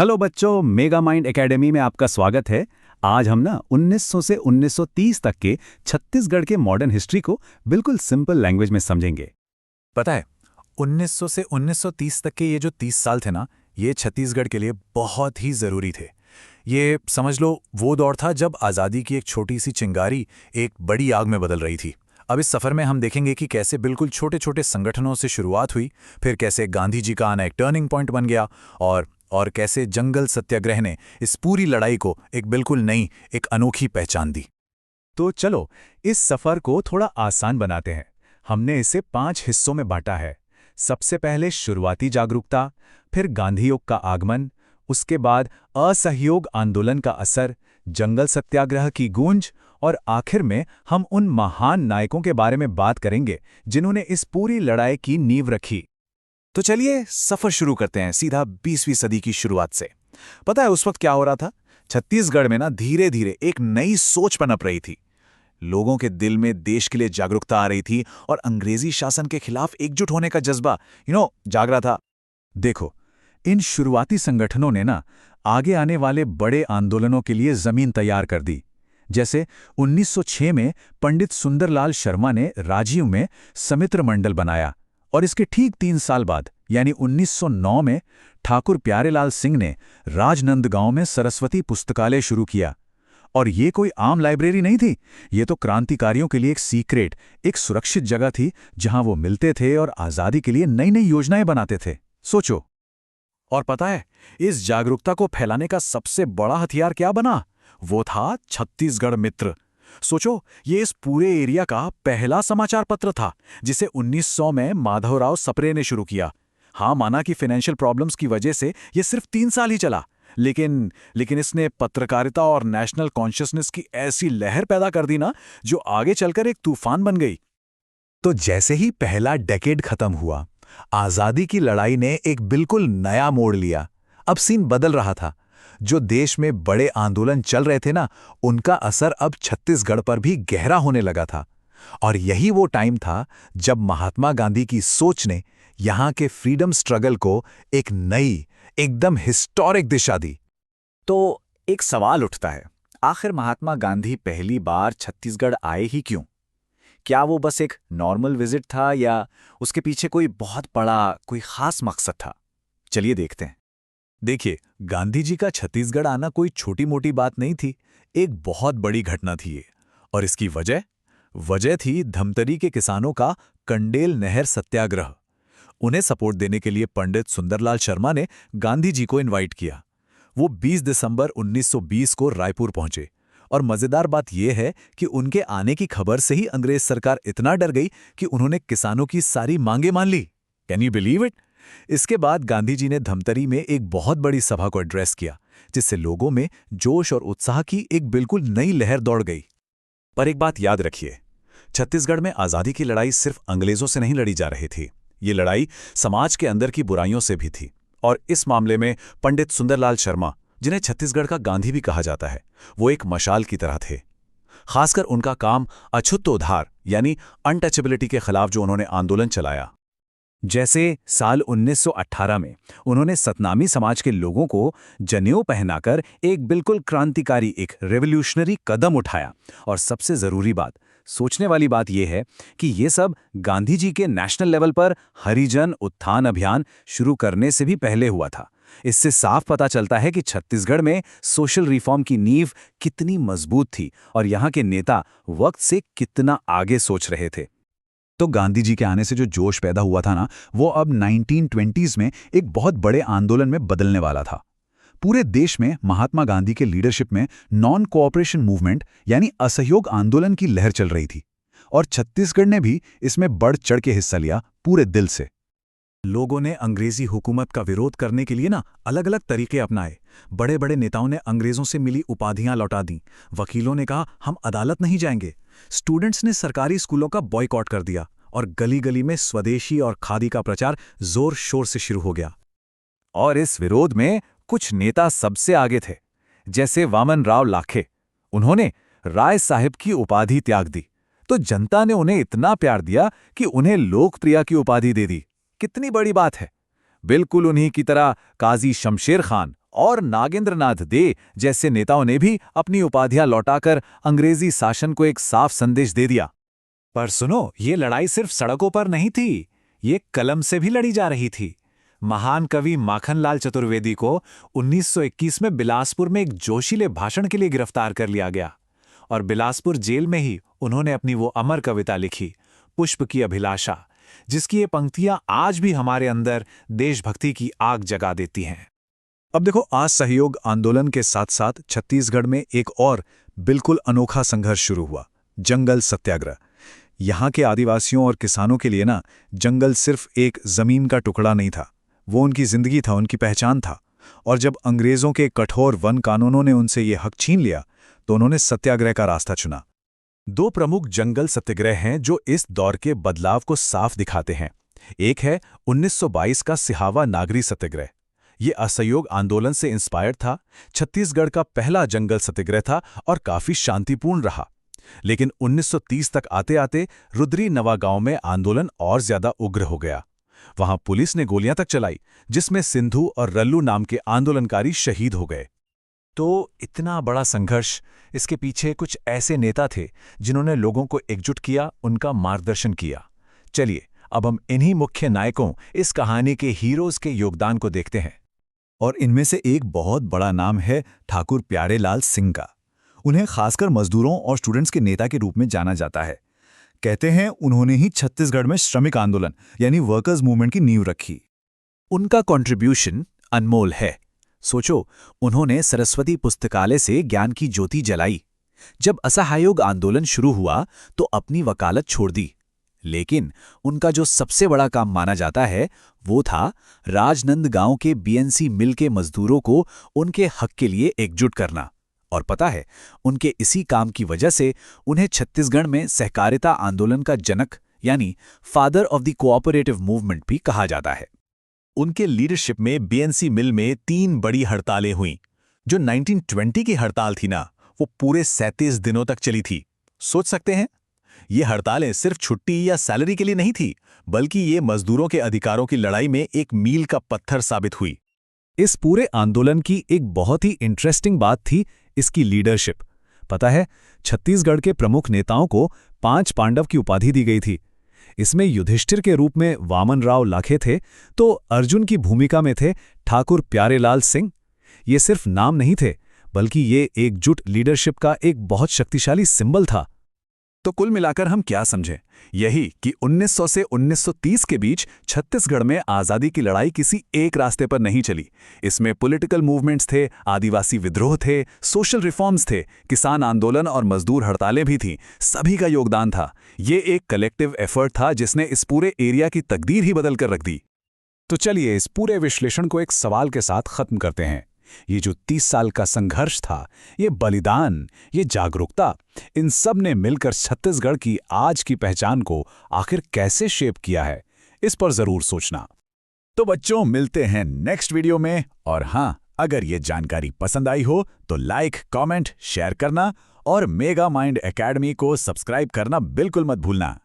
Hello बच्चों, mega mind academy में आपका स्वागत है। आज हम ना 1900 से 1930 तक के छत्तीसगढ़ के मॉडर्न हिस्ट्री को बिल्कुल सिंपल लैंग्वेज में समझेंगे। पता है 1900 से 1930 तक के ये जो 30 साल थे ना, ये छत्तीसगढ़ के लिए बहुत ही ज़रूरी थे। ये समझ लो वो दौर था जब आज़ादी की एक छोटी सी चिंगारी एक बड़ी आग में बदल रही थी। अब इस सफ़र में हम देखेंगे कि कैसे बिल्कुल छोटे छोटे संगठनों से शुरुआत हुई, फिर कैसे गांधी जी का आना एक टर्निंग पॉइंट बन गया और कैसे जंगल सत्याग्रह ने इस पूरी लड़ाई को एक बिल्कुल नई, एक अनोखी पहचान दी। तो चलो इस सफ़र को थोड़ा आसान बनाते हैं। हमने इसे 5 हिस्सों में बांटा है। सबसे पहले शुरुआती जागरूकता, फिर गांधी योग का आगमन, उसके बाद असहयोग आंदोलन का असर, जंगल सत्याग्रह की गूंज और आखिर में हम उन महान नायकों के बारे में बात करेंगे जिन्होंने इस पूरी लड़ाई की नींव रखी। तो चलिए सफ़र शुरू करते हैं सीधा 20वीं सदी की शुरुआत से। पता है उस वक्त क्या हो रहा था? छत्तीसगढ़ में ना धीरे धीरे एक नई सोच पनप रही थी। लोगों के दिल में देश के लिए जागरूकता आ रही थी और अंग्रेजी शासन के खिलाफ एकजुट होने का जज्बा जाग रहा था। देखो, इन शुरुआती संगठनों ने ना आगे आने वाले बड़े आंदोलनों के लिए जमीन तैयार कर दी। जैसे 1906 में पंडित सुंदरलाल शर्मा ने राजियों में समित्र मंडल बनाया और इसके ठीक 3 साल बाद यानी 1909 में ठाकुर प्यारेलाल सिंह ने राजनंदगांव में सरस्वती पुस्तकालय शुरू किया। और ये कोई आम लाइब्रेरी नहीं थी, ये तो क्रांतिकारियों के लिए एक सीक्रेट, एक सुरक्षित जगह थी जहां वो मिलते थे और आज़ादी के लिए नई नई योजनाएं बनाते थे। सोचो। और पता है इस जागरूकता को फैलाने का सबसे बड़ा हथियार क्या बना? वो था छत्तीसगढ़ मित्र। सोचो, ये इस पूरे एरिया का पहला समाचार पत्र था जिसे 1900 में माधवराव सप्रे ने शुरू किया। हाँ, माना कि फाइनेंशियल प्रॉब्लम्स की वजह से ये सिर्फ 3 साल ही चला, लेकिन इसने पत्रकारिता और नेशनल कॉन्शियसनेस की ऐसी लहर पैदा कर दी ना, जो आगे चलकर एक तूफान बन गई। तो जैसे ही पहला डेकेड खत्म हुआ, आज़ादी की लड़ाई ने एक बिल्कुल नया मोड़ लिया। अब सीन बदल रहा था। जो देश में बड़े आंदोलन चल रहे थे ना, उनका असर अब छत्तीसगढ़ पर भी गहरा होने लगा था। और यही वो टाइम था जब महात्मा गांधी की सोच ने यहाँ के फ्रीडम स्ट्रगल को एक नई, एकदम हिस्टोरिक दिशा दी। तो एक सवाल उठता है, आखिर महात्मा गांधी पहली बार छत्तीसगढ़ आए ही क्यों? क्या वो बस एक नॉर्मल विजिट था या उसके पीछे कोई बहुत बड़ा, कोई खास मकसद था? चलिए देखते हैं। देखिए, गांधी जी का छत्तीसगढ़ आना कोई छोटी मोटी बात नहीं थी, एक बहुत बड़ी घटना थी ये। और इसकी वजह थी धमतरी के किसानों का कंडेल नहर सत्याग्रह। उन्हें सपोर्ट देने के लिए पंडित सुंदरलाल शर्मा ने गांधी जी को इनवाइट किया। वो 20 दिसंबर 1920 को रायपुर पहुंचे। और मजेदार बात यह है कि उनके आने की खबर से ही अंग्रेज सरकार इतना डर गई कि उन्होंने किसानों की सारी मांगें मान ली। Can you believe it? इसके बाद गांधी जी ने धमतरी में एक बहुत बड़ी सभा को एड्रेस किया, जिससे लोगों में जोश और उत्साह की एक बिल्कुल नई लहर दौड़ गई। पर एक बात याद रखिए, छत्तीसगढ़ में आज़ादी की लड़ाई सिर्फ अंग्रेजों से नहीं लड़ी जा रही थी। ये लड़ाई समाज के अंदर की बुराइयों से भी थी। और इस मामले में पंडित सुंदरलाल शर्मा, जिन्हें छत्तीसगढ़ का गांधी भी कहा जाता है, वो एक मशाल की तरह थे। खासकर उनका काम अछूतोद्धार यानी अनटचेबिलिटी के खिलाफ जो उन्होंने आंदोलन चलाया। जैसे साल 1918 में उन्होंने सतनामी समाज के लोगों को जनेऊ पहनाकर एक बिल्कुल क्रांतिकारी, एक रेवोल्यूशनरी कदम उठाया। और सबसे ज़रूरी बात, सोचने वाली बात यह है कि ये सब गांधी जी के नेशनल लेवल पर हरिजन उत्थान अभियान शुरू करने से भी पहले हुआ था। इससे साफ पता चलता है कि छत्तीसगढ़ में सोशल रिफॉर्म की नींव कितनी मजबूत थी और यहाँ के नेता वक्त से कितना आगे सोच रहे थे। तो गांधी जी के आने से जो जोश पैदा हुआ था ना, वो अब 1920s में एक बहुत बड़े आंदोलन में बदलने वाला था। पूरे देश में महात्मा गांधी के लीडरशिप में नॉन कोऑपरेशन मूवमेंट यानी असहयोग आंदोलन की लहर चल रही थी। और छत्तीसगढ़ ने भी इसमें बढ़ चढ़ के हिस्सा लिया, पूरे दिल से। लोगों ने अंग्रेजी हुकूमत का विरोध करने के लिए ना अलग अलग तरीके अपनाए। बड़े बड़े नेताओं ने अंग्रेजों से मिली उपाधियां लौटा दी। वकीलों ने कहा हम अदालत नहीं जाएंगे। स्टूडेंट्स ने सरकारी स्कूलों का बॉयकॉट कर दिया और गली गली में स्वदेशी और खादी का प्रचार जोर शोर से शुरू हो गया। और इस विरोध में कुछ नेता सबसे आगे थे, जैसे वामन राव लाखे। उन्होंने राय साहिब की उपाधि त्याग दी, तो जनता ने उन्हें इतना प्यार दिया कि उन्हें लोकप्रिया की उपाधि दे दी। कितनी बड़ी बात है। बिल्कुल उन्हीं की तरह काजी शमशेर खान और नागेंद्रनाथ दे जैसे नेताओं ने भी अपनी उपाधियां लौटाकर अंग्रेजी शासन को एक साफ संदेश दे दिया। पर सुनो, ये लड़ाई सिर्फ सड़कों पर नहीं थी, ये कलम से भी लड़ी जा रही थी। महान कवि माखनलाल चतुर्वेदी को 1921 में बिलासपुर में एक जोशीले भाषण के लिए गिरफ्तार कर लिया गया और बिलासपुर जेल में ही उन्होंने अपनी वो अमर कविता लिखी, पुष्प की अभिलाषा, जिसकी ये पंक्तियां आज भी हमारे अंदर देशभक्ति की आग जगा देती हैं। अब देखो, असहयोग आंदोलन के साथ साथ छत्तीसगढ़ में एक और बिल्कुल अनोखा संघर्ष शुरू हुआ, जंगल सत्याग्रह। यहाँ के आदिवासियों और किसानों के लिए ना जंगल सिर्फ एक जमीन का टुकड़ा नहीं था, वो उनकी जिंदगी था, उनकी पहचान था। और जब अंग्रेजों के कठोर वन कानूनों ने उनसे ये हक छीन लिया तो उन्होंने सत्याग्रह का रास्ता चुना। दो प्रमुख जंगल सत्याग्रह हैं जो इस दौर के बदलाव को साफ दिखाते हैं। एक है 1922 का सिहावा नागरी सत्याग्रह। ये असहयोग आंदोलन से इंस्पायर्ड था, छत्तीसगढ़ का पहला जंगल सत्याग्रह था और काफी शांतिपूर्ण रहा। लेकिन 1930 तक आते आते रुद्री नवा गांव में आंदोलन और ज्यादा उग्र हो गया। वहां पुलिस ने गोलियां तक चलाई, जिसमें सिंधु और रल्लू नाम के आंदोलनकारी शहीद हो गए। तो इतना बड़ा संघर्ष, इसके पीछे कुछ ऐसे नेता थे जिन्होंने लोगों को एकजुट किया, उनका मार्गदर्शन किया। चलिए अब हम इन्हीं मुख्य नायकों, इस कहानी के हीरोज के योगदान को देखते हैं। और इनमें से एक बहुत बड़ा नाम है ठाकुर प्यारेलाल सिंह का। उन्हें खासकर मजदूरों और स्टूडेंट्स के नेता के रूप में जाना जाता है। कहते हैं उन्होंने ही छत्तीसगढ़ में श्रमिक आंदोलन यानी वर्कर्स मूवमेंट की नींव रखी। उनका कंट्रीब्यूशन अनमोल है। सोचो, उन्होंने सरस्वती पुस्तकालय से ज्ञान की ज्योति जलाई। जब असहयोग आंदोलन शुरू हुआ तो अपनी वकालत छोड़ दी। लेकिन उनका जो सबसे बड़ा काम माना जाता है वो था राजनंदगांव के बीएनसी मिल के मजदूरों को उनके हक के लिए एकजुट करना। और पता है, उनके इसी काम की वजह से उन्हें छत्तीसगढ़ में सहकारिता आंदोलन का जनक यानी father of the cooperative movement भी कहा जाता है। उनके लीडरशिप में बीएनसी मिल में 3 बड़ी हड़तालें हुईं। जो 1920 की हड़ताल थी ना, वो पूरे 37 दिनों तक चली थी। सोच सकते हैं, ये हड़तालें सिर्फ छुट्टी या सैलरी के लिए नहीं थी, बल्कि ये मजदूरों के अधिकारों की लड़ाई में एक मील का पत्थर साबित हुई। इस पूरे आंदोलन की एक बहुत ही इंटरेस्टिंग बात थी इसकी लीडरशिप। पता है, छत्तीसगढ़ के प्रमुख नेताओं को 5 पांडव की उपाधि दी गई थी। इसमें युधिष्ठिर के रूप में वामन राव लाखे थे, तो अर्जुन की भूमिका में थे ठाकुर प्यारेलाल सिंह। ये सिर्फ नाम नहीं थे, बल्कि ये एकजुट लीडरशिप का एक बहुत शक्तिशाली सिंबल था। तो कुल मिलाकर हम क्या समझें? यही कि 1900 से 1930 के बीच छत्तीसगढ़ में आज़ादी की लड़ाई किसी एक रास्ते पर नहीं चली। इसमें पॉलिटिकल मूवमेंट्स थे, आदिवासी विद्रोह थे, सोशल रिफॉर्म्स थे, किसान आंदोलन और मजदूर हड़तालें भी थीं। सभी का योगदान था। ये एक कलेक्टिव एफर्ट था जिसने इस पूरे एरिया की तकदीर ही बदल कर रख दी। तो चलिए इस पूरे विश्लेषण को एक सवाल के साथ खत्म करते हैं। ये जो 30 साल का संघर्ष था, ये बलिदान, ये जागरूकता, इन सब ने मिलकर छत्तीसगढ़ की आज की पहचान को आखिर कैसे शेप किया है, इस पर जरूर सोचना। तो बच्चों, मिलते हैं नेक्स्ट वीडियो में। और हाँ, अगर ये जानकारी पसंद आई हो तो लाइक, कमेंट, शेयर करना और मेगा माइंड एकेडमी को सब्सक्राइब करना बिल्कुल मत भूलना।